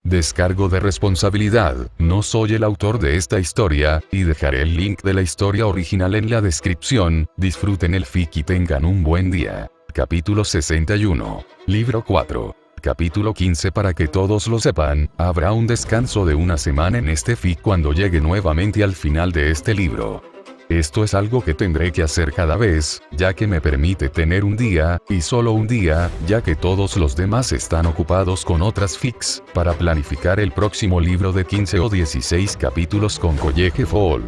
Descargo de responsabilidad, no soy el autor de esta historia, y dejaré el link de la historia original en la descripción. Disfruten el fic y tengan un buen día. Capítulo 61. Libro 4. Capítulo 15. Para que todos lo sepan, habrá un descanso de una semana en este fic cuando llegue nuevamente al final de este libro. Esto es algo que tendré que hacer cada vez, ya que me permite tener un día, y solo un día, ya que todos los demás están ocupados con otras fics, para planificar el próximo libro de 15 o 16 capítulos con College Fall.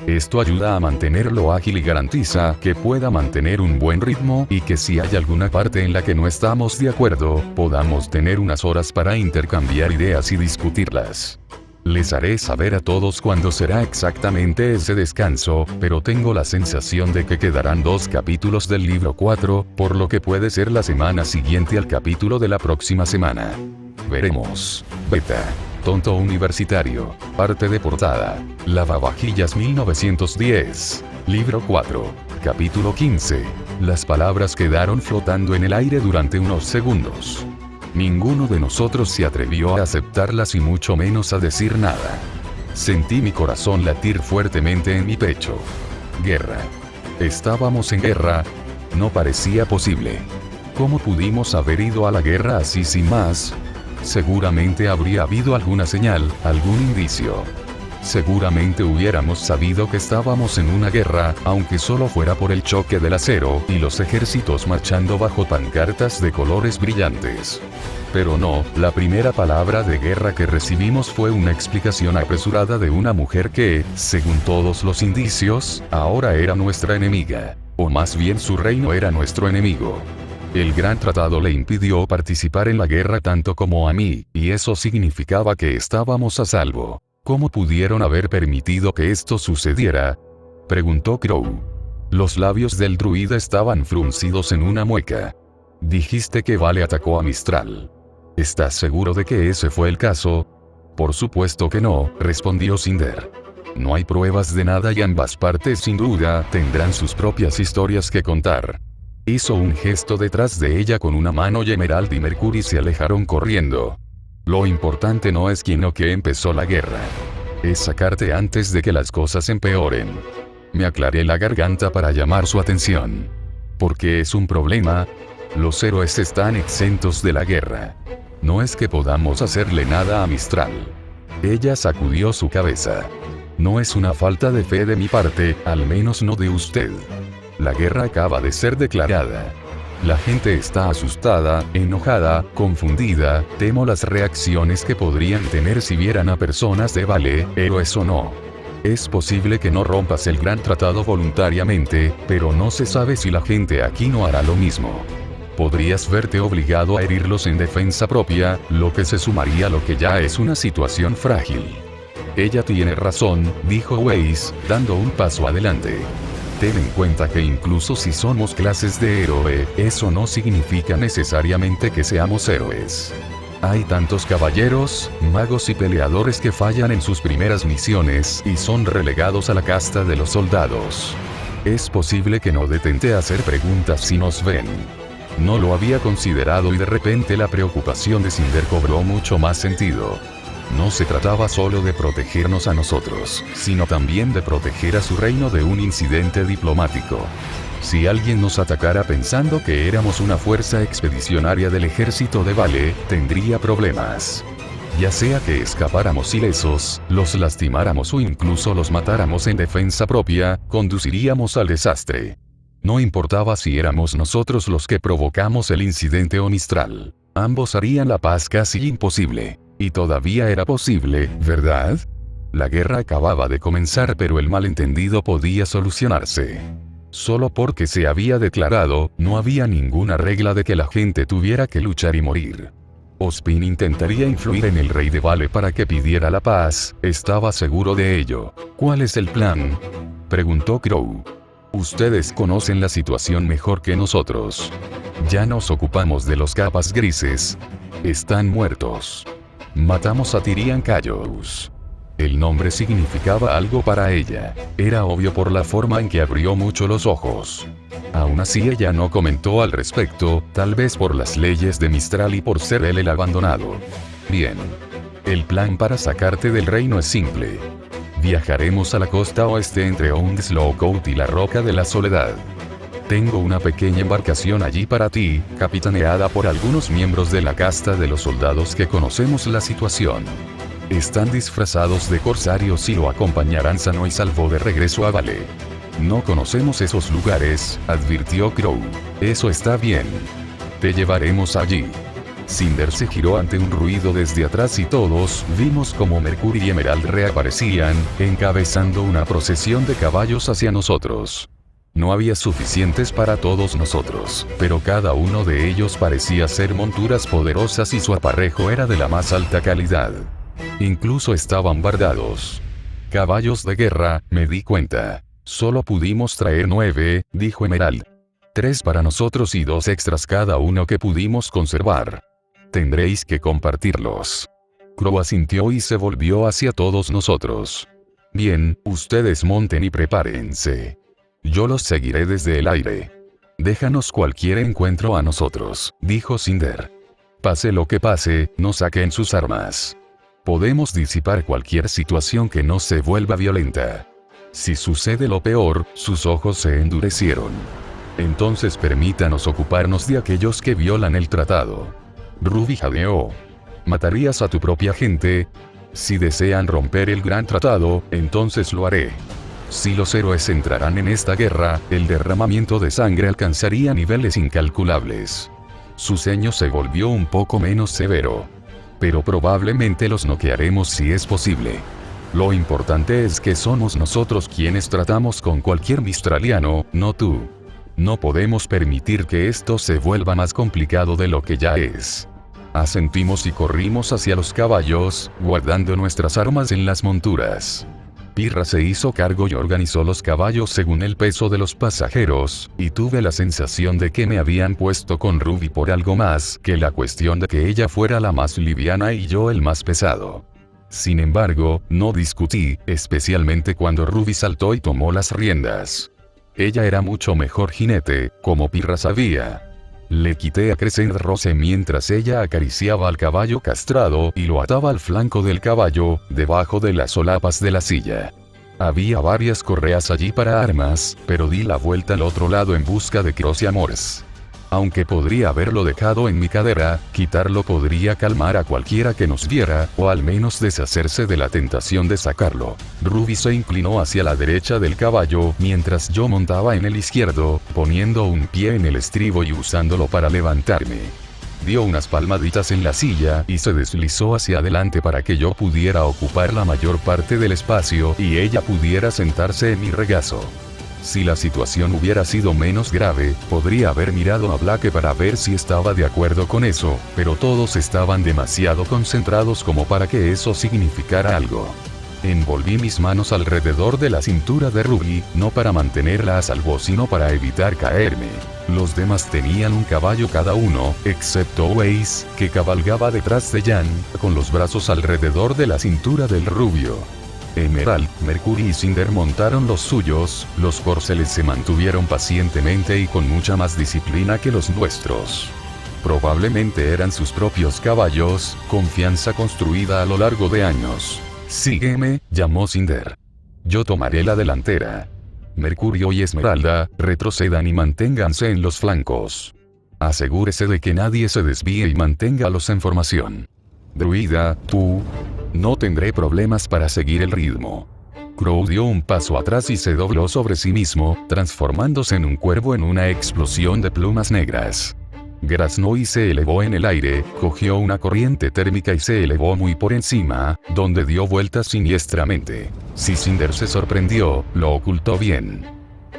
Esto ayuda a mantenerlo ágil y garantiza que pueda mantener un buen ritmo y que si hay alguna parte en la que no estamos de acuerdo, podamos tener unas horas para intercambiar ideas y discutirlas. Les haré saber a todos cuándo será exactamente ese descanso, pero tengo la sensación de que quedarán 2 capítulos del libro 4, por lo que puede ser la semana siguiente al capítulo de la próxima semana. Veremos. Beta. Tonto universitario. Parte de portada. Lavavajillas 1910. Libro 4. Capítulo 15. Las palabras quedaron flotando en el aire durante unos segundos. Ninguno de nosotros se atrevió a aceptarlas y mucho menos a decir nada. Sentí mi corazón latir fuertemente en mi pecho. Guerra. Estábamos en guerra. No parecía posible. ¿Cómo pudimos haber ido a la guerra así sin más? Seguramente habría habido alguna señal, algún indicio. Seguramente hubiéramos sabido que estábamos en una guerra, aunque solo fuera por el choque del acero y los ejércitos marchando bajo pancartas de colores brillantes. Pero no, la primera palabra de guerra que recibimos fue una explicación apresurada de una mujer que, según todos los indicios, ahora era nuestra enemiga. O más bien su reino era nuestro enemigo. El Gran Tratado le impidió participar en la guerra tanto como a mí, y eso significaba que estábamos a salvo. ¿Cómo pudieron haber permitido que esto sucediera?, preguntó Crow. Los labios del druida estaban fruncidos en una mueca. Dijiste que Vale atacó a Mistral. ¿Estás seguro de que ese fue el caso? Por supuesto que no, respondió Cinder. No hay pruebas de nada y ambas partes sin duda tendrán sus propias historias que contar. Hizo un gesto detrás de ella con una mano y Emerald y Mercury se alejaron corriendo. Lo importante no es quién o qué empezó la guerra. Es sacarte antes de que las cosas empeoren. Me aclaré la garganta para llamar su atención. ¿Por qué es un problema? Los héroes están exentos de la guerra. No es que podamos hacerle nada a Mistral. Ella sacudió su cabeza. No es una falta de fe de mi parte, al menos no de usted. La guerra acaba de ser declarada. La gente está asustada, enojada, confundida, temo las reacciones que podrían tener si vieran a personas de Vale, héroes o no. Es posible que no rompas el Gran Tratado voluntariamente, pero no se sabe si la gente aquí no hará lo mismo. Podrías verte obligado a herirlos en defensa propia, lo que se sumaría a lo que ya es una situación frágil. Ella tiene razón, dijo Weiss, dando un paso adelante. Ten en cuenta que incluso si somos clases de héroe, eso no significa necesariamente que seamos héroes. Hay tantos caballeros, magos y peleadores que fallan en sus primeras misiones y son relegados a la casta de los soldados. Es posible que no detente hacer preguntas si nos ven. No lo había considerado y de repente la preocupación de Cinder cobró mucho más sentido. No se trataba solo de protegernos a nosotros, sino también de proteger a su reino de un incidente diplomático. Si alguien nos atacara pensando que éramos una fuerza expedicionaria del ejército de Vale, tendría problemas. Ya sea que escapáramos ilesos, los lastimáramos o incluso los matáramos en defensa propia, conduciríamos al desastre. No importaba si éramos nosotros los que provocamos el incidente o Mistral. Ambos harían la paz casi imposible. Y todavía era posible, ¿verdad? La guerra acababa de comenzar pero el malentendido podía solucionarse. Solo porque se había declarado, no había ninguna regla de que la gente tuviera que luchar y morir. Ozpin intentaría influir en el rey de Vale para que pidiera la paz, estaba seguro de ello. ¿Cuál es el plan?, preguntó Crow. Ustedes conocen la situación mejor que nosotros. Ya nos ocupamos de los capas grises. Están muertos. Matamos a Tyrian Cayos. El nombre significaba algo para ella. Era obvio por la forma en que abrió mucho los ojos. Aún así ella no comentó al respecto, tal vez por las leyes de Mistral y por ser él el abandonado. Bien. El plan para sacarte del reino es simple. Viajaremos a la costa oeste entre Undslowcote y la Roca de la Soledad. Tengo una pequeña embarcación allí para ti, capitaneada por algunos miembros de la casta de los soldados que conocemos la situación. Están disfrazados de corsarios y lo acompañarán sano y salvo de regreso a Vale. No conocemos esos lugares, advirtió Crow. Eso está bien. Te llevaremos allí. Cinder se giró ante un ruido desde atrás y todos vimos como Mercury y Emerald reaparecían, encabezando una procesión de caballos hacia nosotros. No había suficientes para todos nosotros, pero cada uno de ellos parecía ser monturas poderosas y su aparejo era de la más alta calidad. Incluso estaban bardados. Caballos de guerra, me di cuenta. Solo pudimos traer 9, dijo Emerald. 3 para nosotros y 2 extras cada uno que pudimos conservar. Tendréis que compartirlos. Crow asintió y se volvió hacia todos nosotros. Bien, ustedes monten y prepárense. Yo los seguiré desde el aire. Déjanos cualquier encuentro a nosotros, dijo Cinder. Pase lo que pase, no saquen sus armas. Podemos disipar cualquier situación que no se vuelva violenta. Si sucede lo peor, sus ojos se endurecieron. Entonces permítanos ocuparnos de aquellos que violan el tratado. Ruby jadeó. ¿Matarías a tu propia gente? Si desean romper el gran tratado, entonces lo haré. Si los héroes entrarán en esta guerra, el derramamiento de sangre alcanzaría niveles incalculables. Su ceño se volvió un poco menos severo. Pero probablemente los noquearemos si es posible. Lo importante es que somos nosotros quienes tratamos con cualquier mistraliano, no tú. No podemos permitir que esto se vuelva más complicado de lo que ya es. Asentimos y corrimos hacia los caballos, guardando nuestras armas en las monturas. Pirra se hizo cargo y organizó los caballos según el peso de los pasajeros, y tuve la sensación de que me habían puesto con Ruby por algo más que la cuestión de que ella fuera la más liviana y yo el más pesado. Sin embargo, no discutí, especialmente cuando Ruby saltó y tomó las riendas. Ella era mucho mejor jinete, como Pirra sabía. Le quité a Crescent Rose mientras ella acariciaba al caballo castrado y lo ataba al flanco del caballo, debajo de las solapas de la silla. Había varias correas allí para armas, pero di la vuelta al otro lado en busca de Cross y Amores. Aunque podría haberlo dejado en mi cadera, quitarlo podría calmar a cualquiera que nos viera, o al menos deshacerse de la tentación de sacarlo. Ruby se inclinó hacia la derecha del caballo, mientras yo montaba en el izquierdo, poniendo un pie en el estribo y usándolo para levantarme. Dio unas palmaditas en la silla y se deslizó hacia adelante para que yo pudiera ocupar la mayor parte del espacio y ella pudiera sentarse en mi regazo. Si la situación hubiera sido menos grave, podría haber mirado a Blake para ver si estaba de acuerdo con eso, pero todos estaban demasiado concentrados como para que eso significara algo. Envolví mis manos alrededor de la cintura de Ruby, no para mantenerla a salvo sino para evitar caerme. Los demás tenían un caballo cada uno, excepto Weiss, que cabalgaba detrás de Jan, con los brazos alrededor de la cintura del rubio. Emerald, Mercury y Cinder montaron los suyos, los corceles se mantuvieron pacientemente y con mucha más disciplina que los nuestros. Probablemente eran sus propios caballos, confianza construida a lo largo de años. Sígueme, llamó Cinder. Yo tomaré la delantera. Mercurio y Esmeralda, retrocedan y manténganse en los flancos. Asegúrese de que nadie se desvíe y manténgalos en formación. Druida, tú. No tendré problemas para seguir el ritmo. Crow dio un paso atrás y se dobló sobre sí mismo, transformándose en un cuervo en una explosión de plumas negras. Graznó se elevó en el aire, cogió una corriente térmica y se elevó muy por encima, donde dio vueltas siniestramente. Si Cinder se sorprendió, lo ocultó bien.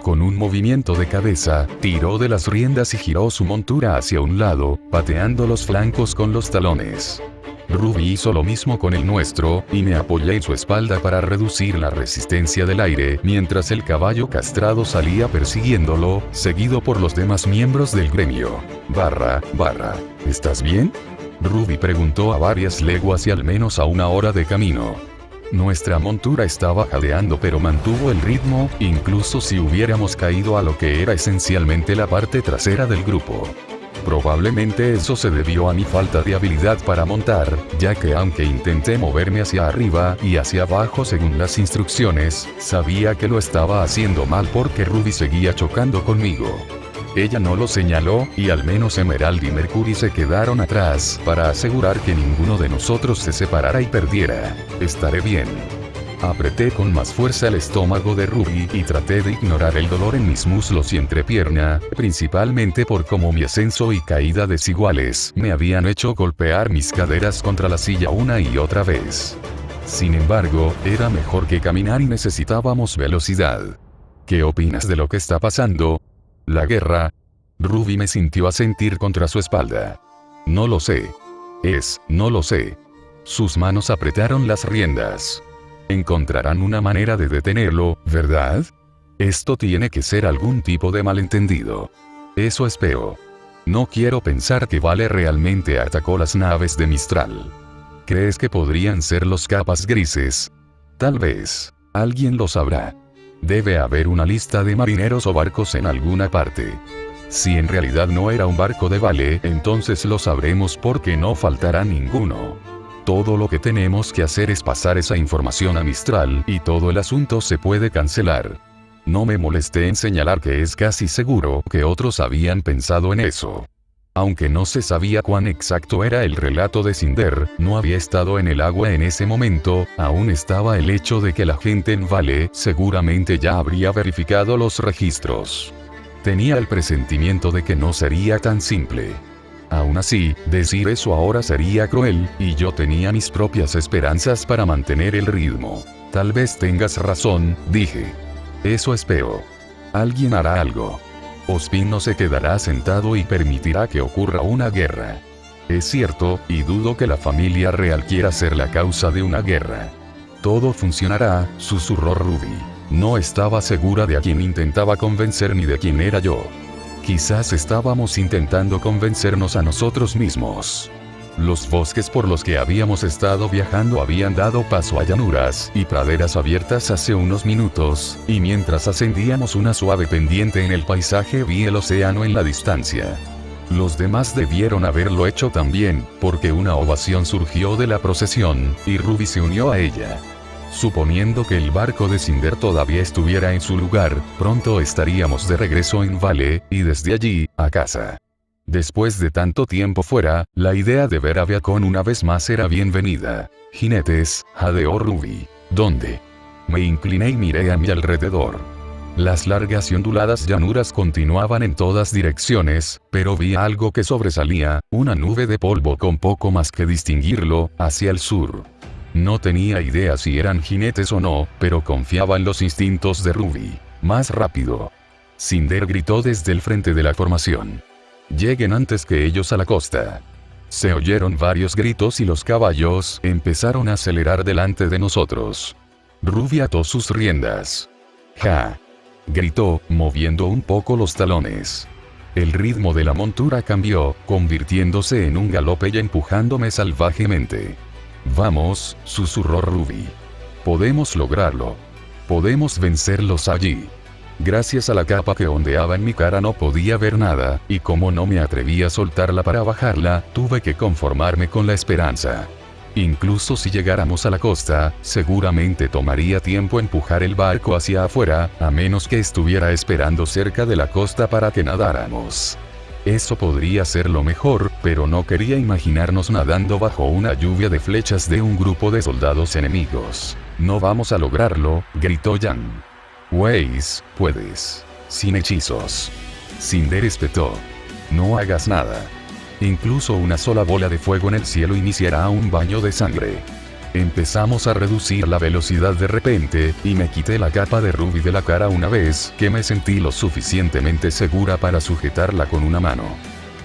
Con un movimiento de cabeza, tiró de las riendas y giró su montura hacia un lado, pateando los flancos con los talones. Ruby hizo lo mismo con el nuestro, y me apoyé en su espalda para reducir la resistencia del aire, mientras el caballo castrado salía persiguiéndolo, seguido por los demás miembros del gremio. ¿Estás bien? Ruby preguntó a varias leguas y al menos a 1 hora de camino. Nuestra montura estaba jadeando pero mantuvo el ritmo, incluso si hubiéramos caído a lo que era esencialmente la parte trasera del grupo. Probablemente eso se debió a mi falta de habilidad para montar, ya que aunque intenté moverme hacia arriba y hacia abajo según las instrucciones, sabía que lo estaba haciendo mal porque Ruby seguía chocando conmigo. Ella no lo señaló, y al menos Emerald y Mercury se quedaron atrás para asegurar que ninguno de nosotros se separara y perdiera. Estaré bien. Apreté con más fuerza el estómago de Ruby y traté de ignorar el dolor en mis muslos y entrepierna, principalmente por cómo mi ascenso y caída desiguales me habían hecho golpear mis caderas contra la silla una y otra vez. Sin embargo, era mejor que caminar y necesitábamos velocidad. ¿Qué opinas de lo que está pasando? ¿La guerra? Ruby me sintió asentir contra su espalda. No lo sé. No lo sé. Sus manos apretaron las riendas. Encontrarán una manera de detenerlo, ¿verdad? Esto tiene que ser algún tipo de malentendido. Eso espero. No quiero pensar que Vale realmente atacó las naves de Mistral. ¿Crees que podrían ser los capas grises? Tal vez. Alguien lo sabrá. Debe haber una lista de marineros o barcos en alguna parte. Si en realidad no era un barco de Vale, entonces lo sabremos porque no faltará ninguno. Todo lo que tenemos que hacer es pasar esa información a Mistral y todo el asunto se puede cancelar. No me molesté en señalar que es casi seguro que otros habían pensado en eso. Aunque no se sabía cuán exacto era el relato de Cinder, no había estado en el agua en ese momento, aún estaba el hecho de que la gente en Vale seguramente ya habría verificado los registros. Tenía el presentimiento de que no sería tan simple. Aún así, decir eso ahora sería cruel, y yo tenía mis propias esperanzas para mantener el ritmo. Tal vez tengas razón, dije. Eso espero. Alguien hará algo. Ospin no se quedará sentado y permitirá que ocurra una guerra. Es cierto, y dudo que la familia real quiera ser la causa de una guerra. Todo funcionará, susurró Ruby. No estaba segura de a quién intentaba convencer ni de quién era yo. Quizás estábamos intentando convencernos a nosotros mismos. Los bosques por los que habíamos estado viajando habían dado paso a llanuras y praderas abiertas hace unos minutos, y mientras ascendíamos una suave pendiente en el paisaje vi el océano en la distancia. Los demás debieron haberlo hecho también, porque una ovación surgió de la procesión, y Ruby se unió a ella. Suponiendo que el barco de Cinder todavía estuviera en su lugar, pronto estaríamos de regreso en Vale, y desde allí, a casa. Después de tanto tiempo fuera, la idea de ver a Beacon una vez más era bienvenida. Jinetes, jadeó Ruby. ¿Dónde? Me incliné y miré a mi alrededor. Las largas y onduladas llanuras continuaban en todas direcciones, pero vi algo que sobresalía, una nube de polvo con poco más que distinguirlo, hacia el sur. No tenía idea si eran jinetes o no, pero confiaba en los instintos de Ruby. Más rápido. Cinder gritó desde el frente de la formación. Lleguen antes que ellos a la costa. Se oyeron varios gritos y los caballos empezaron a acelerar delante de nosotros. Ruby ató sus riendas. ¡Ja! Gritó, moviendo un poco los talones. El ritmo de la montura cambió, convirtiéndose en un galope y empujándome salvajemente. Vamos, susurró Ruby. Podemos lograrlo. Podemos vencerlos allí. Gracias a la capa que ondeaba en mi cara no podía ver nada, y como no me atreví a soltarla para bajarla, tuve que conformarme con la esperanza. Incluso si llegáramos a la costa, seguramente tomaría tiempo empujar el barco hacia afuera, a menos que estuviera esperando cerca de la costa para que nadáramos. Eso podría ser lo mejor, pero no quería imaginarnos nadando bajo una lluvia de flechas de un grupo de soldados enemigos. No vamos a lograrlo, gritó Jan. Weiss, puedes. Sin hechizos. Cinder espetó. No hagas nada. Incluso una sola bola de fuego en el cielo iniciará un baño de sangre. Empezamos a reducir la velocidad de repente, y me quité la capa de Ruby de la cara una vez que me sentí lo suficientemente segura para sujetarla con una mano.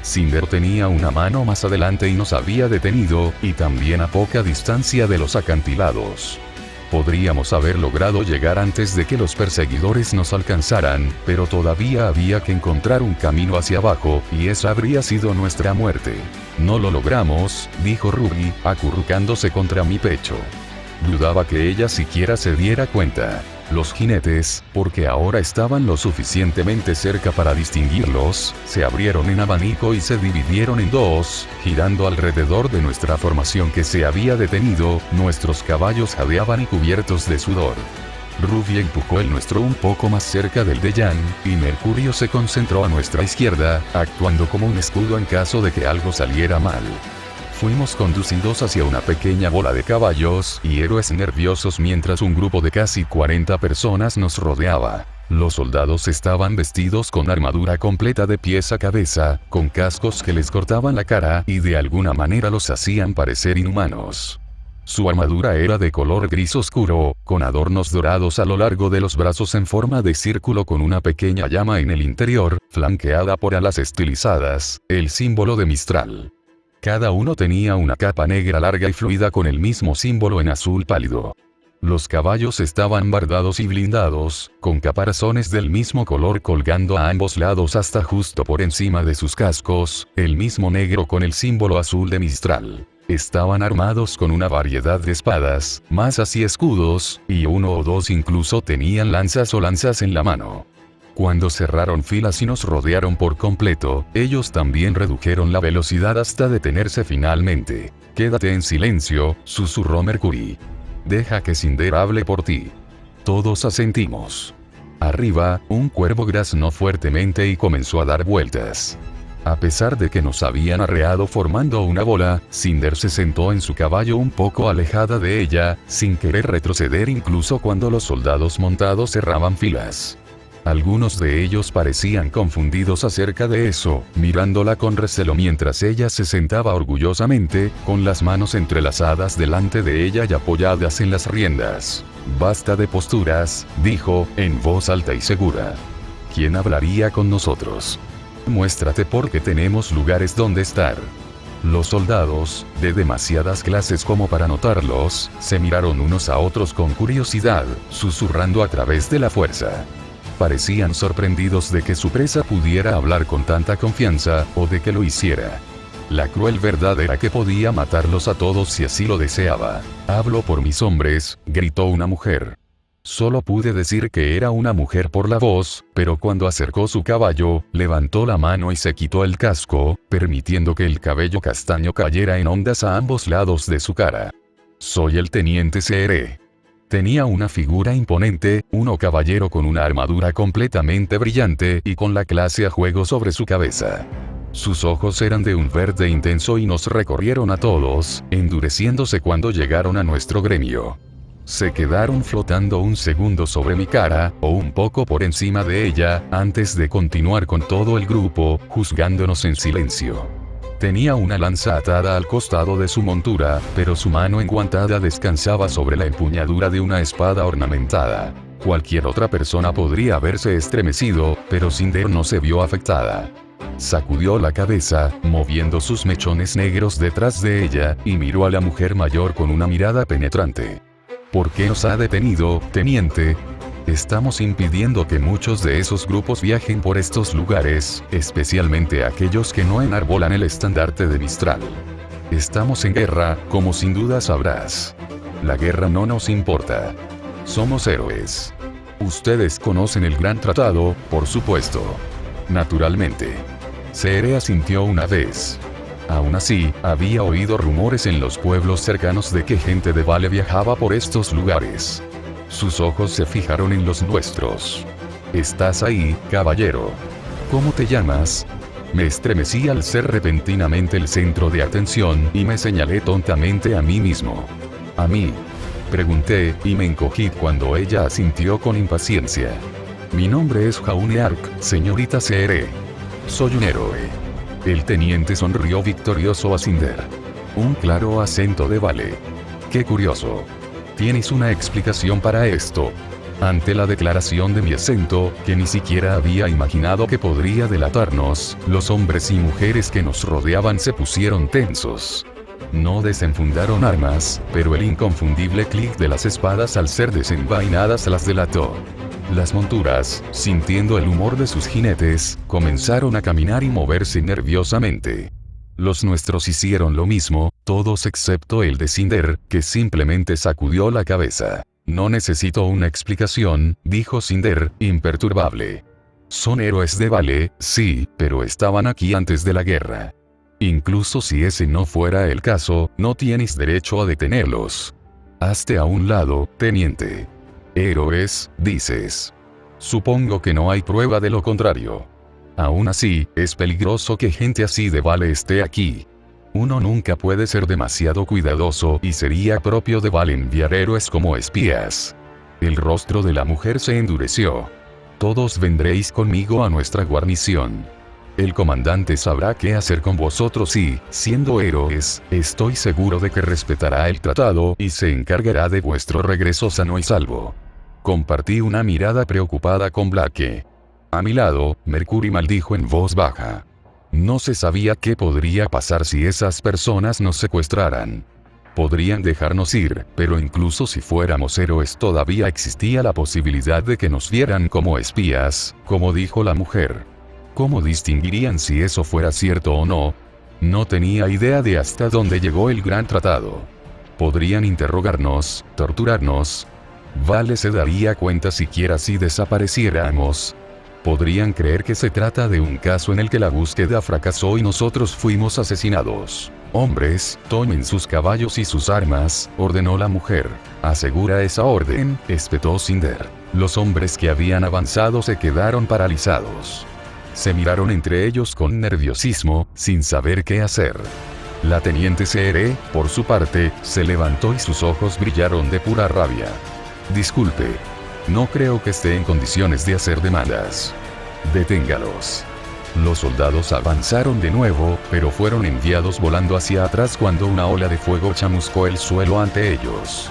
Cinder tenía una mano más adelante y nos había detenido, y también a poca distancia de los acantilados. Podríamos haber logrado llegar antes de que los perseguidores nos alcanzaran, pero todavía había que encontrar un camino hacia abajo, y esa habría sido nuestra muerte. No lo logramos, dijo Ruby, acurrucándose contra mi pecho. Dudaba que ella siquiera se diera cuenta. Los jinetes, porque ahora estaban lo suficientemente cerca para distinguirlos, se abrieron en abanico y se dividieron en dos, girando alrededor de nuestra formación que se había detenido. Nuestros caballos jadeaban y cubiertos de sudor. Ruby empujó el nuestro un poco más cerca del de Jan, y Mercurio se concentró a nuestra izquierda, actuando como un escudo en caso de que algo saliera mal. Fuimos conducidos hacia una pequeña bola de caballos y héroes nerviosos mientras un grupo de casi 40 personas nos rodeaba. Los soldados estaban vestidos con armadura completa de pies a cabeza, con cascos que les cortaban la cara y de alguna manera los hacían parecer inhumanos. Su armadura era de color gris oscuro, con adornos dorados a lo largo de los brazos en forma de círculo con una pequeña llama en el interior, flanqueada por alas estilizadas, el símbolo de Mistral. Cada uno tenía una capa negra larga y fluida con el mismo símbolo en azul pálido. Los caballos estaban bardados y blindados, con caparazones del mismo color colgando a ambos lados hasta justo por encima de sus cascos, el mismo negro con el símbolo azul de Mistral. Estaban armados con una variedad de espadas, mazas y escudos, y uno o dos incluso tenían lanzas o lanzas en la mano. Cuando cerraron filas y nos rodearon por completo, ellos también redujeron la velocidad hasta detenerse finalmente. «Quédate en silencio», susurró Mercury. «Deja que Cinder hable por ti». Todos asentimos. Arriba, un cuervo graznó fuertemente y comenzó a dar vueltas. A pesar de que nos habían arreado formando una bola, Cinder se sentó en su caballo un poco alejada de ella, sin querer retroceder incluso cuando los soldados montados cerraban filas. Algunos de ellos parecían confundidos acerca de eso, mirándola con recelo mientras ella se sentaba orgullosamente, con las manos entrelazadas delante de ella y apoyadas en las riendas. «Basta de posturas», dijo, en voz alta y segura. «¿Quién hablaría con nosotros? Muéstrate porque tenemos lugares donde estar». Los soldados, de demasiadas clases como para notarlos, se miraron unos a otros con curiosidad, susurrando a través de la fuerza. Parecían sorprendidos de que su presa pudiera hablar con tanta confianza, o de que lo hiciera. La cruel verdad era que podía matarlos a todos si así lo deseaba. «Hablo por mis hombres», gritó una mujer. Solo pude decir que era una mujer por la voz, pero cuando acercó su caballo, levantó la mano y se quitó el casco, permitiendo que el cabello castaño cayera en ondas a ambos lados de su cara. «Soy el teniente Seere». Tenía una figura imponente, un caballero con una armadura completamente brillante y con la clase a juego sobre su cabeza. Sus ojos eran de un verde intenso y nos recorrieron a todos, endureciéndose cuando llegaron a nuestro gremio. Se quedaron flotando un segundo sobre mi cara, o un poco por encima de ella, antes de continuar con todo el grupo, juzgándonos en silencio. Tenía una lanza atada al costado de su montura, pero su mano enguantada descansaba sobre la empuñadura de una espada ornamentada. Cualquier otra persona podría haberse estremecido, pero Cinder no se vio afectada. Sacudió la cabeza, moviendo sus mechones negros detrás de ella, y miró a la mujer mayor con una mirada penetrante. «¿Por qué nos ha detenido, teniente?» «Estamos impidiendo que muchos de esos grupos viajen por estos lugares, especialmente aquellos que no enarbolan el estandarte de Mistral. Estamos en guerra, como sin duda sabrás. La guerra no nos importa. Somos héroes. Ustedes conocen el Gran Tratado, por supuesto». «Naturalmente». Seere asintió una vez. Aún así, había oído rumores en los pueblos cercanos de que gente de Vale viajaba por estos lugares. Sus ojos se fijaron en los nuestros. «Estás ahí, caballero. ¿Cómo te llamas?» Me estremecí al ser repentinamente el centro de atención y me señalé tontamente a mí mismo. «¿A mí?», pregunté, y me encogí cuando ella asintió con impaciencia. «Mi nombre es Jaune Ark, señorita Seere. Soy un héroe». El teniente sonrió victorioso a Cinder. Un claro acento de Vale. «Qué curioso. ¿Tienes una explicación para esto?» Ante la declaración de mi acento, que ni siquiera había imaginado que podría delatarnos, los hombres y mujeres que nos rodeaban se pusieron tensos. No desenfundaron armas, pero el inconfundible clic de las espadas al ser desenvainadas las delató. Las monturas, sintiendo el humor de sus jinetes, comenzaron a caminar y moverse nerviosamente. Los nuestros hicieron lo mismo, todos excepto el de Cinder, que simplemente sacudió la cabeza. No necesito una explicación, dijo Cinder, imperturbable. Son héroes de Vale, sí, pero estaban aquí antes de la guerra. Incluso si ese no fuera el caso, no tienes derecho a detenerlos. Hazte a un lado, teniente. Héroes, dices. Supongo que no hay prueba de lo contrario. Aún así, es peligroso que gente así de Vale esté aquí. Uno nunca puede ser demasiado cuidadoso y sería propio de Vale enviar héroes como espías. El rostro de la mujer se endureció. Todos vendréis conmigo a nuestra guarnición. El comandante sabrá qué hacer con vosotros y, siendo héroes, estoy seguro de que respetará el tratado y se encargará de vuestro regreso sano y salvo. Compartí una mirada preocupada con Blake. A mi lado, Mercury maldijo en voz baja. No se sabía qué podría pasar si esas personas nos secuestraran. Podrían dejarnos ir, pero incluso si fuéramos héroes todavía existía la posibilidad de que nos vieran como espías, como dijo la mujer. ¿Cómo distinguirían si eso fuera cierto o no? No tenía idea de hasta dónde llegó el gran tratado. Podrían interrogarnos, torturarnos. Vale se daría cuenta siquiera si desapareciéramos. Podrían creer que se trata de un caso en el que la búsqueda fracasó y nosotros fuimos asesinados. Hombres, tomen sus caballos y sus armas, ordenó la mujer. Asegura esa orden, espetó Cinder. Los hombres que habían avanzado se quedaron paralizados. Se miraron entre ellos con nerviosismo, sin saber qué hacer. La teniente Seere, por su parte, se levantó y sus ojos brillaron de pura rabia. Disculpe. No creo que esté en condiciones de hacer demandas. Deténgalos. Los soldados avanzaron de nuevo, pero fueron enviados volando hacia atrás cuando una ola de fuego chamuscó el suelo ante ellos.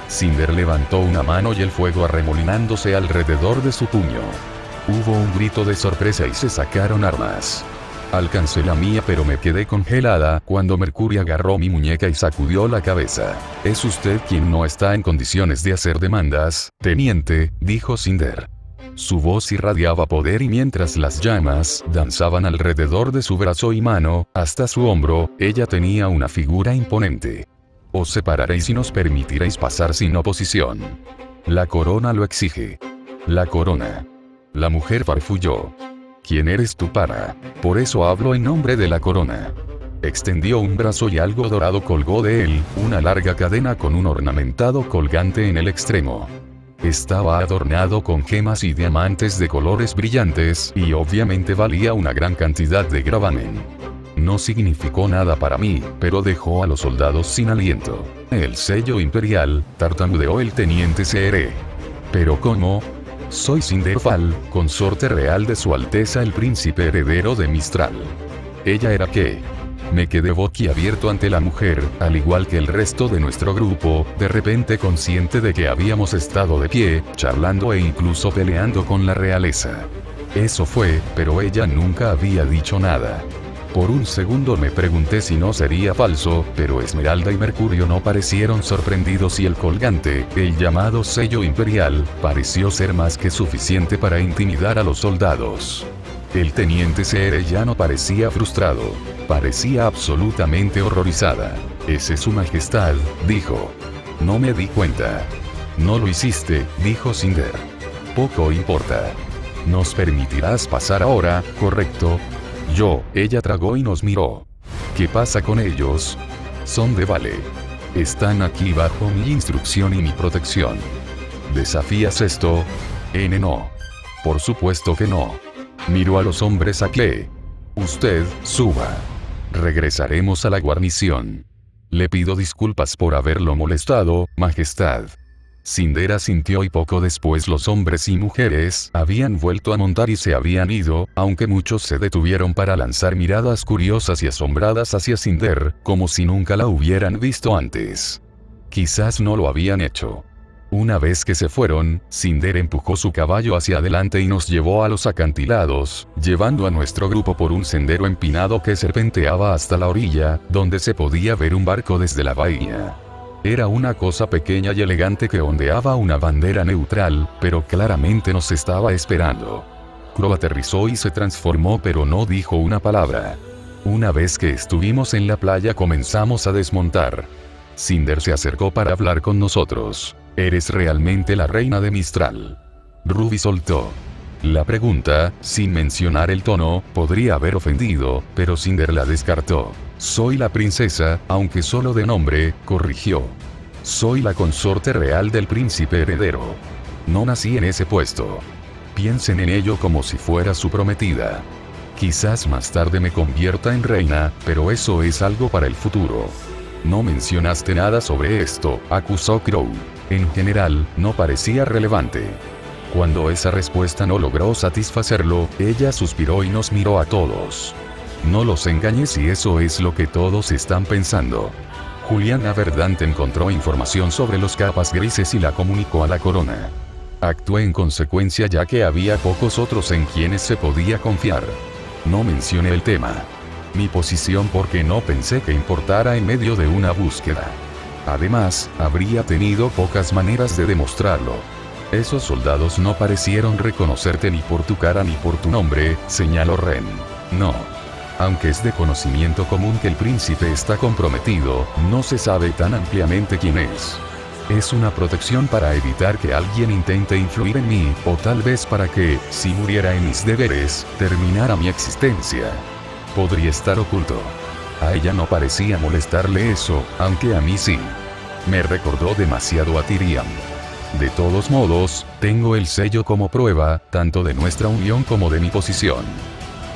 Cinder levantó una mano y el fuego arremolinándose alrededor de su puño. Hubo un grito de sorpresa y se sacaron armas. Alcancé la mía pero me quedé congelada cuando Mercury agarró mi muñeca y sacudió la cabeza. «Es usted quien no está en condiciones de hacer demandas, teniente», dijo Cinder. Su voz irradiaba poder y mientras las llamas danzaban alrededor de su brazo y mano, hasta su hombro, ella tenía una figura imponente. «Os separaréis y nos permitiréis pasar sin oposición. La corona lo exige». «La corona». La mujer farfulló. ¿Quién eres tú para? Por eso hablo en nombre de la corona. Extendió un brazo y algo dorado colgó de él, una larga cadena con un ornamentado colgante en el extremo. Estaba adornado con gemas y diamantes de colores brillantes, y obviamente valía una gran cantidad de gravamen. No significó nada para mí, pero dejó a los soldados sin aliento. «El sello imperial», tartamudeó el teniente Seere. «¿Pero cómo?» «Soy Cinderfal, consorte real de su Alteza el Príncipe Heredero de Mistral». ¿Ella era qué? Me quedé boquiabierto ante la mujer, al igual que el resto de nuestro grupo, de repente consciente de que habíamos estado de pie, charlando e incluso peleando con la realeza. Eso fue, pero ella nunca había dicho nada. Por un segundo me pregunté si no sería falso, pero Esmeralda y Mercurio no parecieron sorprendidos y el colgante, el llamado sello imperial, pareció ser más que suficiente para intimidar a los soldados. El teniente Seere ya no parecía frustrado. Parecía absolutamente horrorizada. «Ese es su majestad», dijo. «No me di cuenta». «No lo hiciste», dijo Cinder. «Poco importa. Nos permitirás pasar ahora, ¿correcto?» Ella tragó y nos miró. «¿Qué pasa con ellos?» «Son de Vale. Están aquí bajo mi instrucción y mi protección». «¿Desafías esto?» «No. Por supuesto que no». Miró a los hombres a Klee. «Usted, suba. Regresaremos a la guarnición. Le pido disculpas por haberlo molestado, majestad». Cinder asintió y poco después los hombres y mujeres habían vuelto a montar y se habían ido, aunque muchos se detuvieron para lanzar miradas curiosas y asombradas hacia Cinder, como si nunca la hubieran visto antes. Quizás no lo habían hecho. Una vez que se fueron, Cinder empujó su caballo hacia adelante y nos llevó a los acantilados, llevando a nuestro grupo por un sendero empinado que serpenteaba hasta la orilla, donde se podía ver un barco desde la bahía. Era una cosa pequeña y elegante que ondeaba una bandera neutral, pero claramente nos estaba esperando. Crow aterrizó y se transformó pero no dijo una palabra. Una vez que estuvimos en la playa comenzamos a desmontar. Cinder se acercó para hablar con nosotros. ¿Eres realmente la reina de Mistral? Ruby soltó la pregunta, sin mencionar el tono, podría haber ofendido, pero Cinder la descartó. Soy la princesa, aunque solo de nombre, corrigió. Soy la consorte real del príncipe heredero. No nací en ese puesto. Piensen en ello como si fuera su prometida. Quizás más tarde me convierta en reina, pero eso es algo para el futuro. No mencionaste nada sobre esto, acusó Crow. En general, no parecía relevante. Cuando esa respuesta no logró satisfacerlo, ella suspiró y nos miró a todos. No los engañes si eso es lo que todos están pensando. Juliana Verdant encontró información sobre los capas grises y la comunicó a la corona. Actué en consecuencia ya que había pocos otros en quienes se podía confiar. No mencioné el tema. Mi posición porque no pensé que importara en medio de una búsqueda. Además, habría tenido pocas maneras de demostrarlo. Esos soldados no parecieron reconocerte ni por tu cara ni por tu nombre, señaló Ren. No. Aunque es de conocimiento común que el príncipe está comprometido, no se sabe tan ampliamente quién es. Es una protección para evitar que alguien intente influir en mí, o tal vez para que, si muriera en mis deberes, terminara mi existencia. Podría estar oculto. A ella no parecía molestarle eso, aunque a mí sí. Me recordó demasiado a Tyrion. De todos modos, tengo el sello como prueba, tanto de nuestra unión como de mi posición.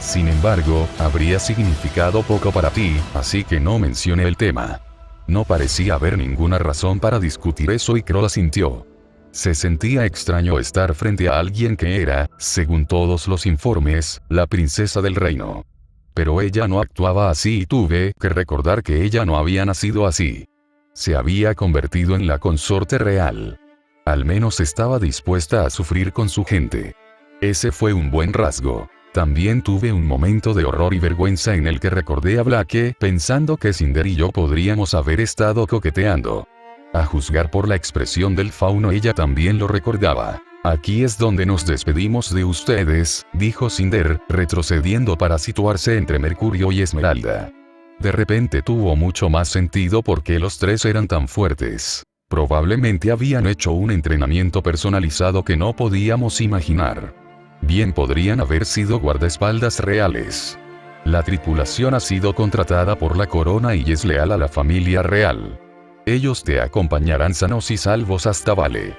Sin embargo, habría significado poco para ti, así que no mencioné el tema. No parecía haber ninguna razón para discutir eso y Crow asintió. Se sentía extraño estar frente a alguien que era, según todos los informes, la princesa del reino. Pero ella no actuaba así y tuve que recordar que ella no había nacido así. Se había convertido en la consorte real. Al menos estaba dispuesta a sufrir con su gente. Ese fue un buen rasgo. También tuve un momento de horror y vergüenza en el que recordé a Blake, pensando que Cinder y yo podríamos haber estado coqueteando. A juzgar por la expresión del fauno, ella también lo recordaba. Aquí es donde nos despedimos de ustedes, dijo Cinder, retrocediendo para situarse entre Mercurio y Esmeralda. De repente tuvo mucho más sentido porque los tres eran tan fuertes. Probablemente habían hecho un entrenamiento personalizado que no podíamos imaginar. Bien podrían haber sido guardaespaldas reales. La tripulación ha sido contratada por la corona y es leal a la familia real. Ellos te acompañarán sanos y salvos hasta Vale.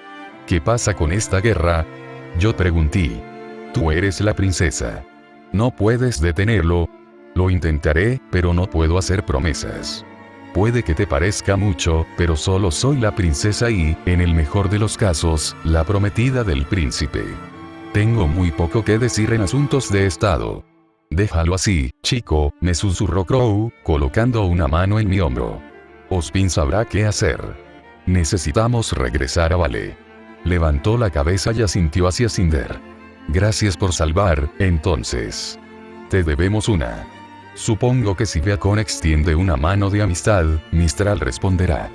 ¿Qué pasa con esta guerra? Yo pregunté. Tú eres la princesa. No puedes detenerlo. Lo intentaré, pero no puedo hacer promesas. Puede que te parezca mucho, pero solo soy la princesa y, en el mejor de los casos, la prometida del príncipe. Tengo muy poco que decir en asuntos de estado. Déjalo así, chico, me susurró Crow, colocando una mano en mi hombro. Ospin sabrá qué hacer. Necesitamos regresar a Vale. Levantó la cabeza y asintió hacia Cinder. Gracias por salvar, entonces. Te debemos una. Supongo que si Beacon extiende una mano de amistad, Mistral responderá.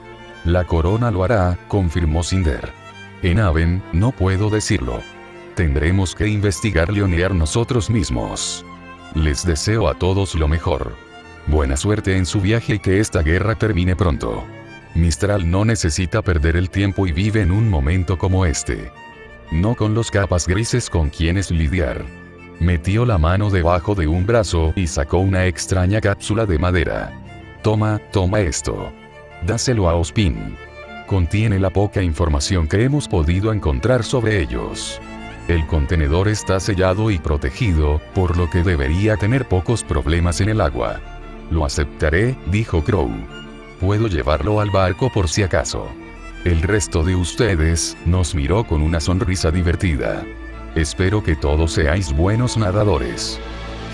La corona lo hará, confirmó Cinder. En Aven, no puedo decirlo. Tendremos que investigar Leonear nosotros mismos. Les deseo a todos lo mejor. Buena suerte en su viaje y que esta guerra termine pronto. Mistral no necesita perder el tiempo y vive en un momento como este. No con los capas grises con quienes lidiar. Metió la mano debajo de un brazo y sacó una extraña cápsula de madera. Toma esto. Dáselo a Ospin. Contiene la poca información que hemos podido encontrar sobre ellos. El contenedor está sellado y protegido, por lo que debería tener pocos problemas en el agua. Lo aceptaré, dijo Crow. Puedo llevarlo al barco por si acaso. El resto de ustedes nos miró con una sonrisa divertida. Espero que todos seáis buenos nadadores.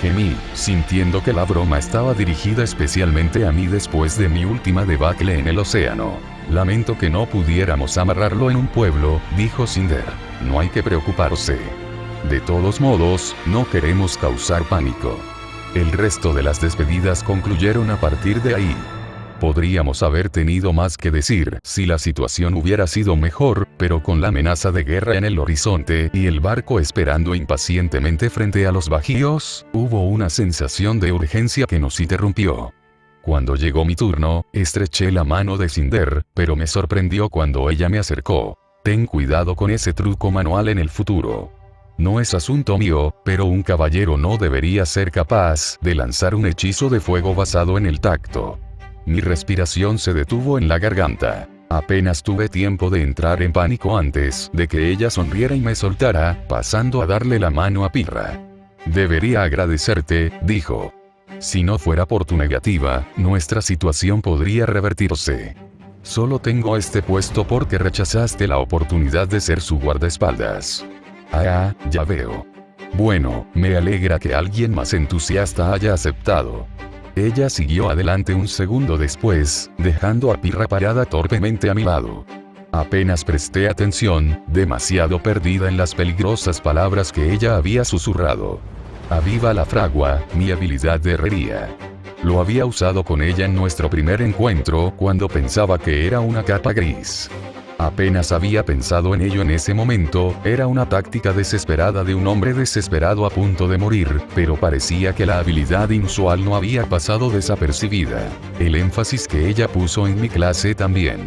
Gemí, sintiendo que la broma estaba dirigida especialmente a mí después de mi última debacle en el océano. Lamento que no pudiéramos amarrarlo en un pueblo, dijo Cinder. No hay que preocuparse. De todos modos, no queremos causar pánico. El resto de las despedidas concluyeron a partir de ahí. Podríamos haber tenido más que decir si la situación hubiera sido mejor, pero con la amenaza de guerra en el horizonte y el barco esperando impacientemente frente a los bajíos, hubo una sensación de urgencia que nos interrumpió. Cuando llegó mi turno, estreché la mano de Cinder, pero me sorprendió cuando ella me acercó. Ten cuidado con ese truco manual en el futuro. No es asunto mío, pero un caballero no debería ser capaz de lanzar un hechizo de fuego basado en el tacto. Mi respiración se detuvo en la garganta. Apenas tuve tiempo de entrar en pánico antes de que ella sonriera y me soltara, pasando a darle la mano a Pirra. Debería agradecerte, dijo. Si no fuera por tu negativa, nuestra situación podría revertirse. Solo tengo este puesto porque rechazaste la oportunidad de ser su guardaespaldas. Ah, ya veo. Bueno, me alegra que alguien más entusiasta haya aceptado. Ella siguió adelante un segundo después, dejando a Pirra parada torpemente a mi lado. Apenas presté atención, demasiado perdida en las peligrosas palabras que ella había susurrado. Aviva la fragua, mi habilidad de herrería. Lo había usado con ella en nuestro primer encuentro cuando pensaba que era una capa gris. Apenas había pensado en ello en ese momento, era una táctica desesperada de un hombre desesperado a punto de morir, pero parecía que la habilidad inusual no había pasado desapercibida. El énfasis que ella puso en mi clase también.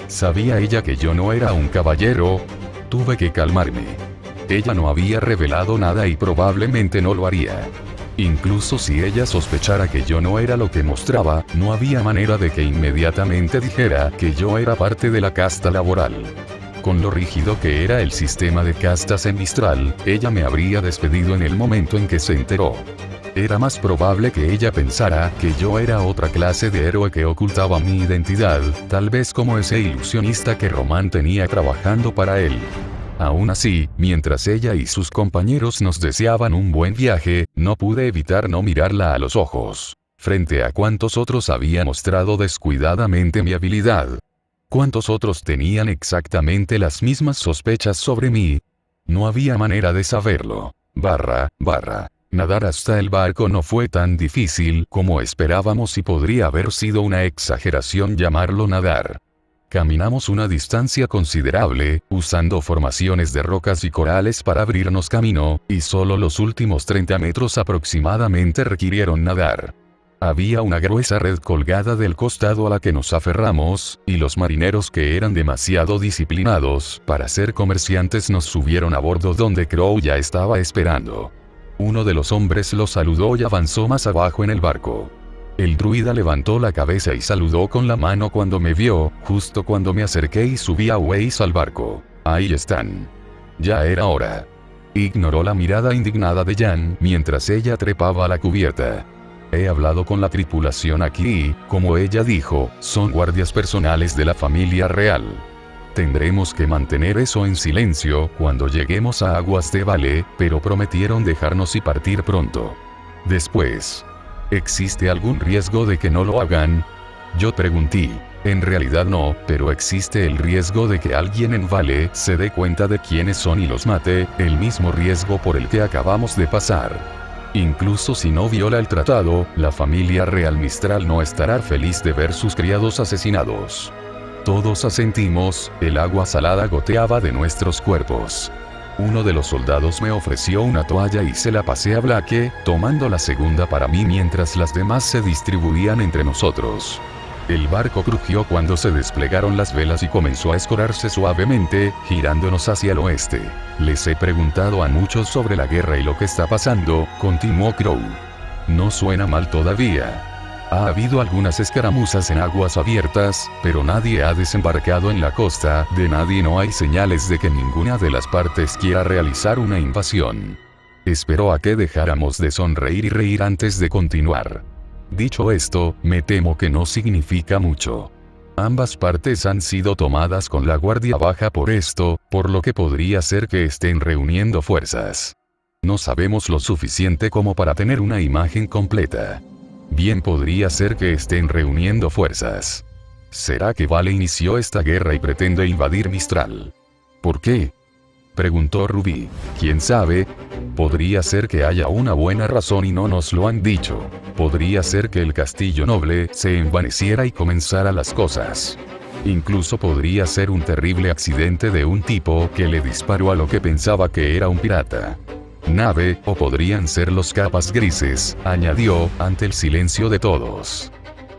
¿Sabía ella que yo no era un caballero? Tuve que calmarme. Ella no había revelado nada y probablemente no lo haría. Incluso si ella sospechara que yo no era lo que mostraba, no había manera de que inmediatamente dijera que yo era parte de la casta laboral. Con lo rígido que era el sistema de castas en Mistral, ella me habría despedido en el momento en que se enteró. Era más probable que ella pensara que yo era otra clase de héroe que ocultaba mi identidad, tal vez como ese ilusionista que Román tenía trabajando para él. Aún así, mientras ella y sus compañeros nos deseaban un buen viaje, no pude evitar no mirarla a los ojos. Frente a cuántos otros había mostrado descuidadamente mi habilidad. ¿Cuántos otros tenían exactamente las mismas sospechas sobre mí? No había manera de saberlo. Nadar hasta el barco no fue tan difícil como esperábamos y podría haber sido una exageración llamarlo nadar. Caminamos una distancia considerable, usando formaciones de rocas y corales para abrirnos camino, y solo los últimos 30 metros aproximadamente requirieron nadar. Había una gruesa red colgada del costado a la que nos aferramos, y los marineros que eran demasiado disciplinados para ser comerciantes nos subieron a bordo donde Crow ya estaba esperando. Uno de los hombres lo saludó y avanzó más abajo en el barco. El druida levantó la cabeza y saludó con la mano cuando me vio, justo cuando me acerqué y subí a Weiss al barco. Ahí están. Ya era hora. Ignoró la mirada indignada de Jan mientras ella trepaba a la cubierta. He hablado con la tripulación aquí, como ella dijo, son guardias personales de la familia real. Tendremos que mantener eso en silencio cuando lleguemos a aguas de Vale, pero prometieron dejarnos y partir pronto. Después. ¿Existe algún riesgo de que no lo hagan? Yo pregunté. En realidad no, pero existe el riesgo de que alguien en Vale se dé cuenta de quiénes son y los mate, el mismo riesgo por el que acabamos de pasar. Incluso si no viola el tratado, la familia real Mistral no estará feliz de ver sus criados asesinados. Todos asentimos, el agua salada goteaba de nuestros cuerpos. Uno de los soldados me ofreció una toalla y se la pasé a Blake, tomando la segunda para mí mientras las demás se distribuían entre nosotros. El barco crujió cuando se desplegaron las velas y comenzó a escorarse suavemente, girándonos hacia el oeste. Les he preguntado a muchos sobre la guerra y lo que está pasando, continuó Crow. No suena mal todavía. Ha habido algunas escaramuzas en aguas abiertas, pero nadie ha desembarcado en la costa, de nadie no hay señales de que ninguna de las partes quiera realizar una invasión. Esperó a que dejáramos de sonreír y reír antes de continuar. Dicho esto, me temo que no significa mucho. Ambas partes han sido tomadas con la guardia baja por esto, por lo que podría ser que estén reuniendo fuerzas. No sabemos lo suficiente como para tener una imagen completa. Bien podría ser que estén reuniendo fuerzas. ¿Será que Vale inició esta guerra y pretende invadir Mistral? ¿Por qué? Preguntó Ruby. ¿Quién sabe? Podría ser que haya una buena razón y no nos lo han dicho. Podría ser que el castillo noble se envaneciera y comenzara las cosas. Incluso podría ser un terrible accidente de un tipo que le disparó a lo que pensaba que era un pirata. Nave, o podrían ser los capas grises, añadió, ante el silencio de todos.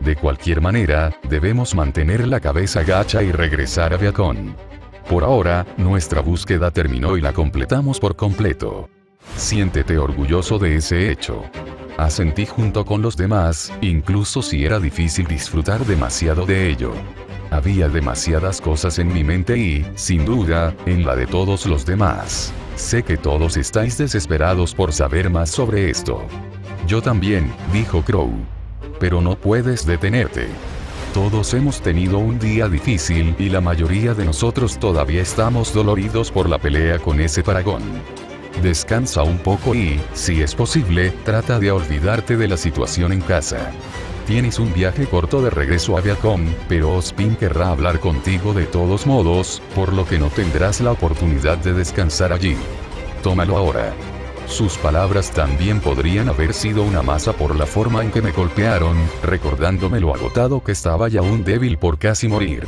De cualquier manera, debemos mantener la cabeza gacha y regresar a Beacon. Por ahora, nuestra búsqueda terminó y la completamos por completo. Siéntete orgulloso de ese hecho. Asentí junto con los demás, incluso si era difícil disfrutar demasiado de ello. Había demasiadas cosas en mi mente y, sin duda, en la de todos los demás. Sé que todos estáis desesperados por saber más sobre esto. Yo también, dijo Crow. Pero no puedes detenerte. Todos hemos tenido un día difícil y la mayoría de nosotros todavía estamos doloridos por la pelea con ese paragón. Descansa un poco y, si es posible, trata de olvidarte de la situación en casa. Tienes un viaje corto de regreso a Beacon, pero Ozpin querrá hablar contigo de todos modos, por lo que no tendrás la oportunidad de descansar allí. Tómalo ahora. Sus palabras también podrían haber sido una masa por la forma en que me golpearon, recordándome lo agotado que estaba y aún débil por casi morir.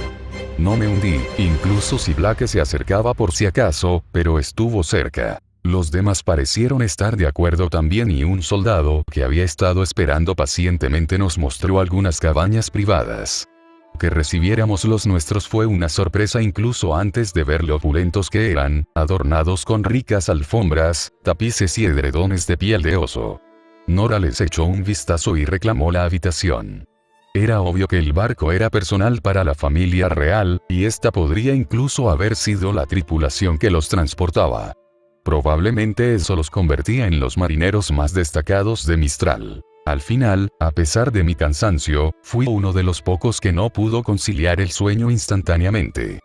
No me hundí, incluso si Blake se acercaba por si acaso, pero estuvo cerca. Los demás parecieron estar de acuerdo también y un soldado que había estado esperando pacientemente nos mostró algunas cabañas privadas. Que recibiéramos los nuestros fue una sorpresa incluso antes de ver lo opulentos que eran, adornados con ricas alfombras, tapices y edredones de piel de oso. Nora les echó un vistazo y reclamó la habitación. Era obvio que el barco era personal para la familia real, y esta podría incluso haber sido la tripulación que los transportaba. Probablemente eso los convertía en los marineros más destacados de Mistral. Al final, a pesar de mi cansancio, fui uno de los pocos que no pudo conciliar el sueño instantáneamente.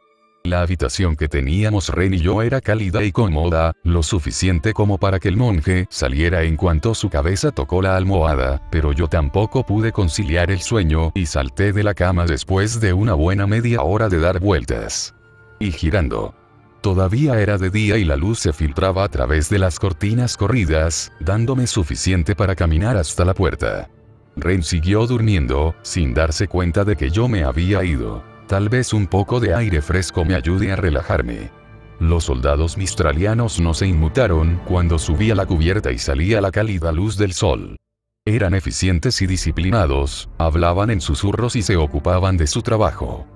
La habitación que teníamos Ren y yo era cálida y cómoda, lo suficiente como para que el monje saliera en cuanto su cabeza tocó la almohada, pero yo tampoco pude conciliar el sueño y salté de la cama después de una buena media hora de dar vueltas. Y girando. Todavía era de día y la luz se filtraba a través de las cortinas corridas, dándome suficiente para caminar hasta la puerta. Ren siguió durmiendo, sin darse cuenta de que yo me había ido. Tal vez un poco de aire fresco me ayude a relajarme. Los soldados mistralianos no se inmutaron cuando subí a la cubierta y salía la cálida luz del sol. Eran eficientes y disciplinados, hablaban en susurros y se ocupaban de su trabajo.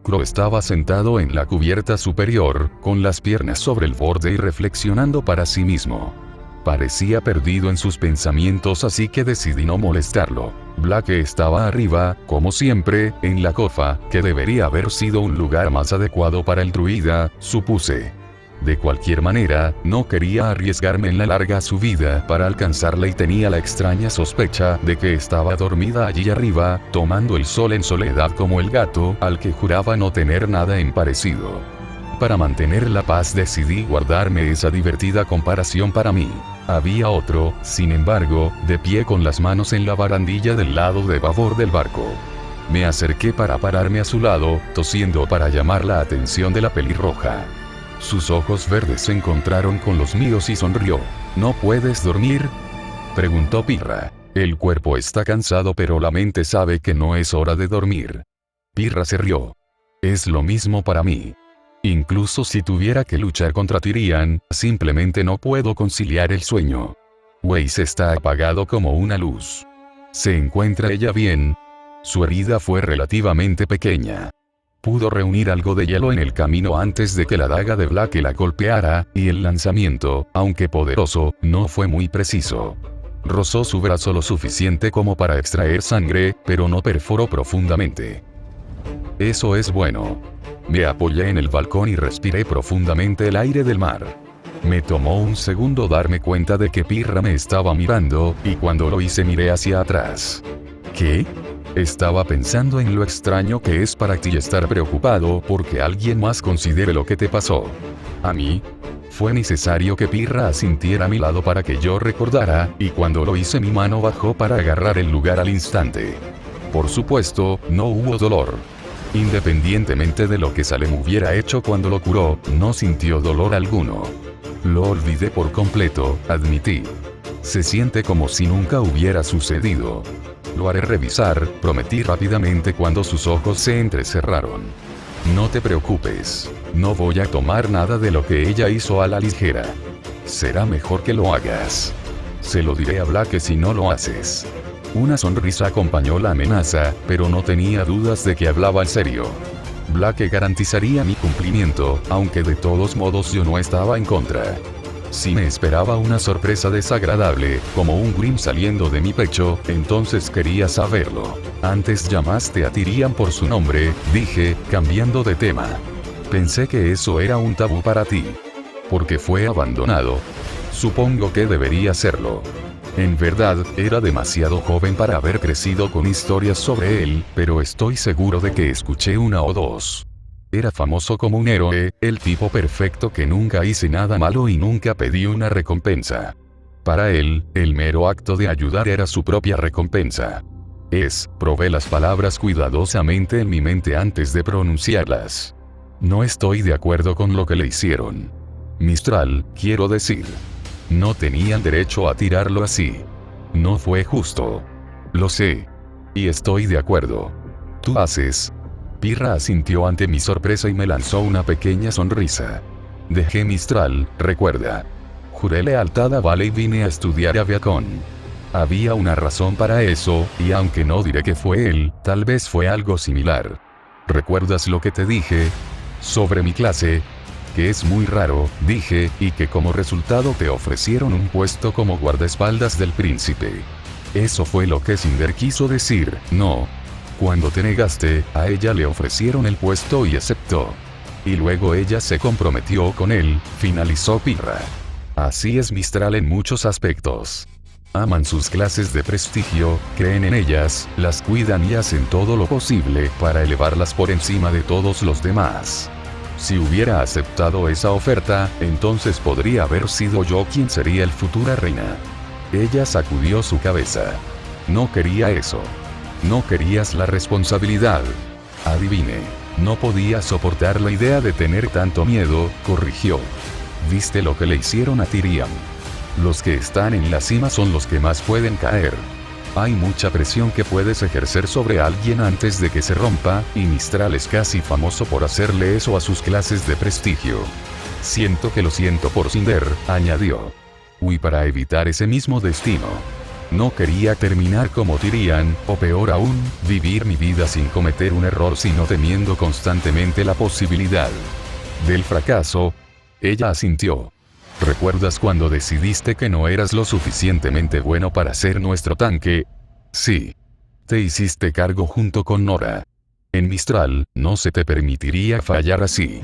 Crow estaba sentado en la cubierta superior, con las piernas sobre el borde y reflexionando para sí mismo. Parecía perdido en sus pensamientos, así que decidí no molestarlo. Blake estaba arriba, como siempre, en la cofa, que debería haber sido un lugar más adecuado para el druida, supuse. De cualquier manera, no quería arriesgarme en la larga subida para alcanzarla y tenía la extraña sospecha de que estaba dormida allí arriba, tomando el sol en soledad como el gato, al que juraba no tener nada en parecido. Para mantener la paz decidí guardarme esa divertida comparación para mí. Había otro, sin embargo, de pie con las manos en la barandilla del lado de babor del barco. Me acerqué para pararme a su lado, tosiendo para llamar la atención de la pelirroja. Sus ojos verdes se encontraron con los míos y sonrió. ¿No puedes dormir?, preguntó Pirra. El cuerpo está cansado pero la mente sabe que no es hora de dormir. Pirra se rió. Es lo mismo para mí. Incluso si tuviera que luchar contra Tyrian, simplemente no puedo conciliar el sueño. Weiss está apagado como una luz. ¿Se encuentra ella bien? Su herida fue relativamente pequeña. Pudo reunir algo de hielo en el camino antes de que la daga de Blake la golpeara, y el lanzamiento, aunque poderoso, no fue muy preciso. Rozó su brazo lo suficiente como para extraer sangre, pero no perforó profundamente. Eso es bueno. Me apoyé en el balcón y respiré profundamente el aire del mar. Me tomó un segundo darme cuenta de que Pirra me estaba mirando, y cuando lo hice miré hacia atrás. ¿Qué? Estaba pensando en lo extraño que es para ti estar preocupado porque alguien más considere lo que te pasó. ¿A mí? Fue necesario que Pirra asintiera a mi lado para que yo recordara, y cuando lo hice mi mano bajó para agarrar el lugar al instante. Por supuesto, no hubo dolor. Independientemente de lo que Salem hubiera hecho cuando lo curó, no sintió dolor alguno. Lo olvidé por completo, admití. Se siente como si nunca hubiera sucedido. Lo haré revisar, prometí rápidamente cuando sus ojos se entrecerraron. No te preocupes. No voy a tomar nada de lo que ella hizo a la ligera. Será mejor que lo hagas. Se lo diré a Blake si no lo haces. Una sonrisa acompañó la amenaza, pero no tenía dudas de que hablaba en serio. Blake garantizaría mi cumplimiento, aunque de todos modos yo no estaba en contra. Si me esperaba una sorpresa desagradable, como un Grimm saliendo de mi pecho, entonces quería saberlo. Antes llamaste a Tyrion por su nombre, dije, cambiando de tema. Pensé que eso era un tabú para ti. Porque fue abandonado. Supongo que debería serlo. En verdad, era demasiado joven para haber crecido con historias sobre él, pero estoy seguro de que escuché una o dos. Era famoso como un héroe, el tipo perfecto que nunca hice nada malo y nunca pedí una recompensa. Para él, el mero acto de ayudar era su propia recompensa. Probé las palabras cuidadosamente en mi mente antes de pronunciarlas. No estoy de acuerdo con lo que le hicieron. Mistral, quiero decir. No tenían derecho a tirarlo así. No fue justo. Lo sé. Y estoy de acuerdo. Tú haces. Pirra asintió ante mi sorpresa y me lanzó una pequeña sonrisa. Dejé Mistral, recuerda. Juré lealtad a Vale y vine a estudiar aviación. Había una razón para eso, y aunque no diré que fue él, tal vez fue algo similar. ¿Recuerdas lo que te dije? Sobre mi clase. Que es muy raro, dije, y que como resultado te ofrecieron un puesto como guardaespaldas del príncipe. Eso fue lo que Cinder quiso decir, ¿no? Cuando te negaste, a ella le ofrecieron el puesto y aceptó. Y luego ella se comprometió con él, finalizó Pirra. Así es Mistral en muchos aspectos. Aman sus clases de prestigio, creen en ellas, las cuidan y hacen todo lo posible para elevarlas por encima de todos los demás. Si hubiera aceptado esa oferta, entonces podría haber sido yo quien sería el futura reina. Ella sacudió su cabeza. No quería eso. No querías la responsabilidad. Adivine. No podía soportar la idea de tener tanto miedo, corrigió. ¿Viste lo que le hicieron a Tyrion? Los que están en la cima son los que más pueden caer. Hay mucha presión que puedes ejercer sobre alguien antes de que se rompa, y Mistral es casi famoso por hacerle eso a sus clases de prestigio. Siento que lo siento por Cinder, añadió. Huí para evitar ese mismo destino. No quería terminar como Tyrion, o peor aún, vivir mi vida sin cometer un error sino temiendo constantemente la posibilidad del fracaso. Ella asintió. ¿Recuerdas cuando decidiste que no eras lo suficientemente bueno para ser nuestro tanque? Sí. Te hiciste cargo junto con Nora. En Mistral, no se te permitiría fallar así.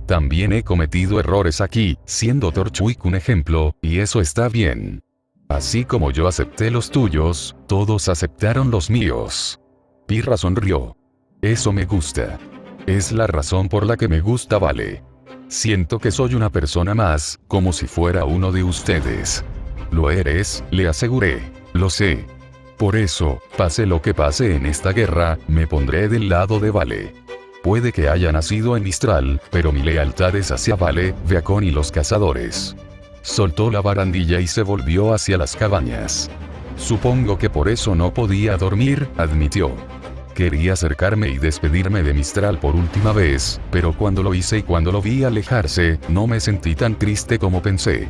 También he cometido errores aquí, siendo Torchwick un ejemplo, y eso está bien. Así como yo acepté los tuyos, todos aceptaron los míos. Pirra sonrió. Eso me gusta. Es la razón por la que me gusta Vale. Siento que soy una persona más, como si fuera uno de ustedes. Lo eres, le aseguré. Lo sé. Por eso, pase lo que pase en esta guerra, me pondré del lado de Vale. Puede que haya nacido en Mistral, pero mi lealtad es hacia Vale, Beacon y los cazadores. Soltó la barandilla y se volvió hacia las cabañas. Supongo que por eso no podía dormir, admitió. Quería acercarme y despedirme de Mistral por última vez, pero cuando lo hice y cuando lo vi alejarse, no me sentí tan triste como pensé.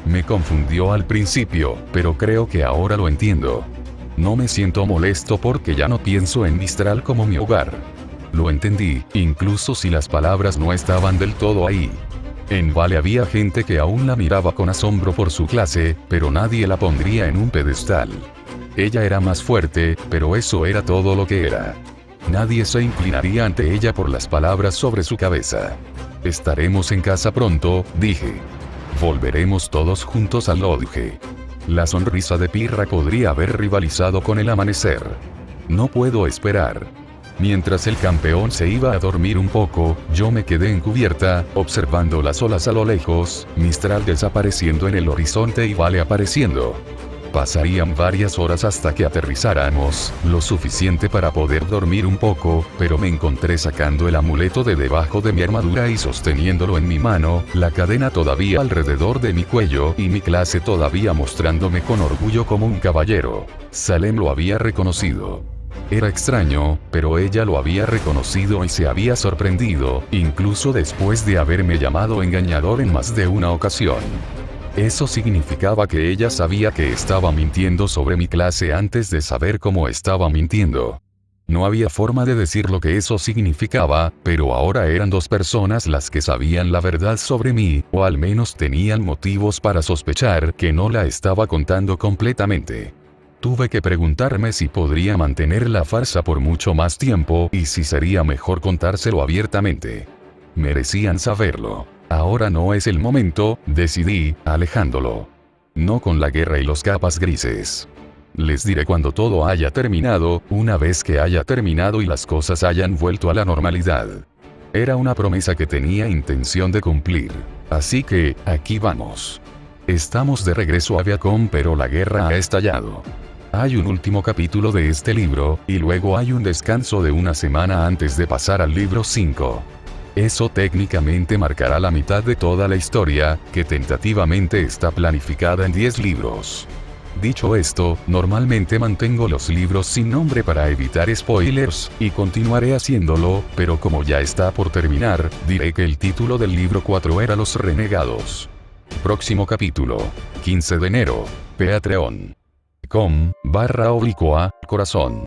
Me confundió al principio, pero creo que ahora lo entiendo. No me siento molesto porque ya no pienso en Mistral como mi hogar. Lo entendí, incluso si las palabras no estaban del todo ahí. En Vale había gente que aún la miraba con asombro por su clase, pero nadie la pondría en un pedestal. Ella era más fuerte, pero eso era todo lo que era. Nadie se inclinaría ante ella por las palabras sobre su cabeza. Estaremos en casa pronto, dije. Volveremos todos juntos al Lodge. La sonrisa de Pirra podría haber rivalizado con el amanecer. No puedo esperar. Mientras el campeón se iba a dormir un poco, yo me quedé en cubierta, observando las olas a lo lejos, Mistral desapareciendo en el horizonte y Vale apareciendo. Pasarían varias horas hasta que aterrizáramos, lo suficiente para poder dormir un poco, pero me encontré sacando el amuleto de debajo de mi armadura y sosteniéndolo en mi mano, la cadena todavía alrededor de mi cuello y mi clase todavía mostrándome con orgullo como un caballero. Salem lo había reconocido. Era extraño, pero ella lo había reconocido y se había sorprendido, incluso después de haberme llamado engañador en más de una ocasión. Eso significaba que ella sabía que estaba mintiendo sobre mi clase antes de saber cómo estaba mintiendo. No había forma de decir lo que eso significaba, pero ahora eran dos personas las que sabían la verdad sobre mí, o al menos tenían motivos para sospechar que no la estaba contando completamente. Tuve que preguntarme si podría mantener la farsa por mucho más tiempo y si sería mejor contárselo abiertamente. Merecían saberlo. Ahora no es el momento, decidí, alejándolo. No con la guerra y los capas grises. Les diré cuando todo haya terminado, una vez que haya terminado y las cosas hayan vuelto a la normalidad. Era una promesa que tenía intención de cumplir. Así que, aquí vamos. Estamos de regreso a Viacom, pero la guerra ha estallado. Hay un último capítulo de este libro, y luego hay un descanso de una semana antes de pasar al libro 5. Eso técnicamente marcará la mitad de toda la historia, que tentativamente está planificada en 10 libros. Dicho esto, normalmente mantengo los libros sin nombre para evitar spoilers, y continuaré haciéndolo, pero como ya está por terminar, diré que el título del libro 4 era Los Renegados. Próximo capítulo. 15 de enero. Patreon.com/corazón.